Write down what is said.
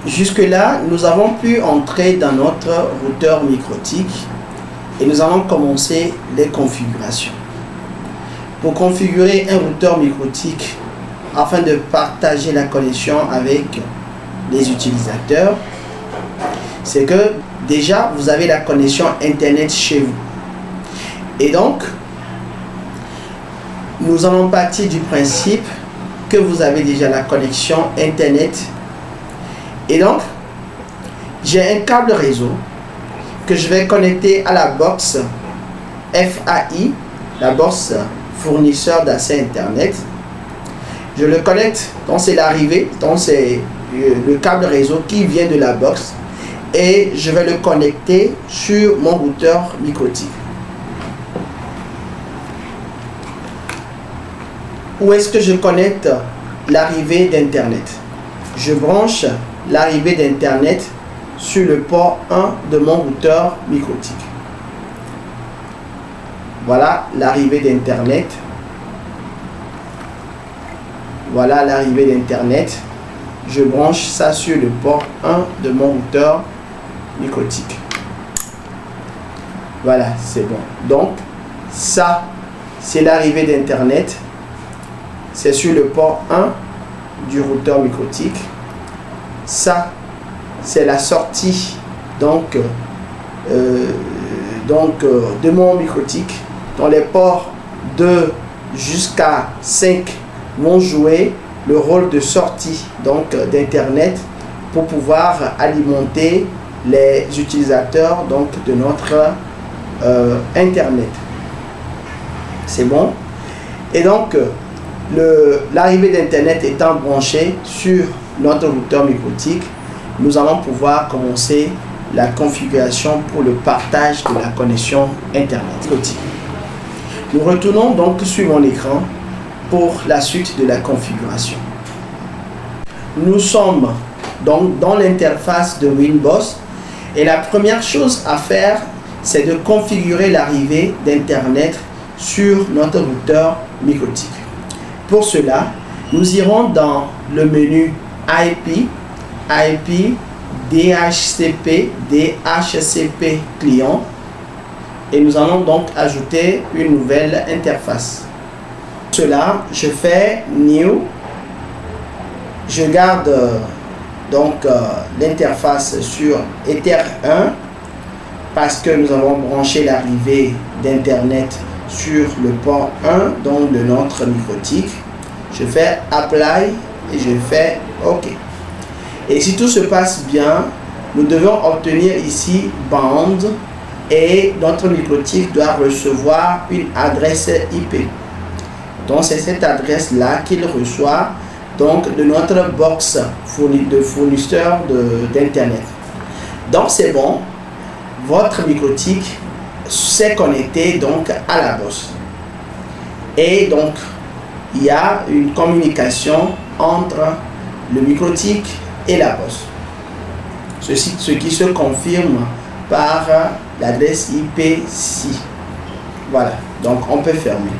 Jusque-là, nous avons pu entrer dans notre routeur MikroTik et nous allons commencer les configurations. Pour configurer un routeur MikroTik afin de partager la connexion avec les utilisateurs, c'est que déjà vous avez la connexion internet chez vous. Et donc, nous allons partir du principe que vous avez déjà la connexion internet. Et donc, j'ai un câble réseau que je vais connecter à la box FAI, la box fournisseur d'accès internet. Je le connecte, donc c'est l'arrivée, donc c'est le câble réseau qui vient de la box et je vais le connecter sur mon routeur MikroTik. Où est-ce que je connecte l'arrivée d'internet? Je branche l'arrivée d'internet sur le port 1 de mon routeur MikroTik. Voilà l'arrivée d'internet. Voilà l'arrivée d'internet. Je branche ça sur le port 1 de mon routeur MikroTik. Voilà, c'est bon. Donc, ça, c'est l'arrivée d'internet. C'est sur le port 1 du routeur MikroTik. Ça, c'est la sortie de mon MikroTik. Dans les ports 2 jusqu'à 5 vont jouer le rôle de sortie d'internet pour pouvoir alimenter les utilisateurs de notre internet. C'est bon. Et donc l'arrivée d'internet étant branchée sur notre routeur MikroTik, nous allons pouvoir commencer la configuration pour le partage de la connexion internet. Nous retournons donc sur mon écran pour la suite de la configuration. Nous sommes donc dans l'interface de WinBoss et la première chose à faire, c'est de configurer l'arrivée d'internet sur notre routeur MikroTik. Pour cela, nous irons dans le menu IP, DHCP client et nous allons donc ajouter une nouvelle interface. Pour cela, je fais New, je garde l'interface sur Ether 1 parce que nous avons branché l'arrivée d'internet sur le port 1 de notre MikroTik. Je fais Apply et je fais OK. Et si tout se passe bien, nous devons obtenir ici Bound et notre MikroTik doit recevoir une adresse IP. Donc c'est cette adresse là qu'il reçoit de notre box de fournisseur d'internet. Donc c'est bon, votre MikroTik s'est connecté à la box. Et donc il y a une communication entre le MikroTik et la box. Ce qui se confirme par l'adresse IP ci. Voilà, donc on peut fermer.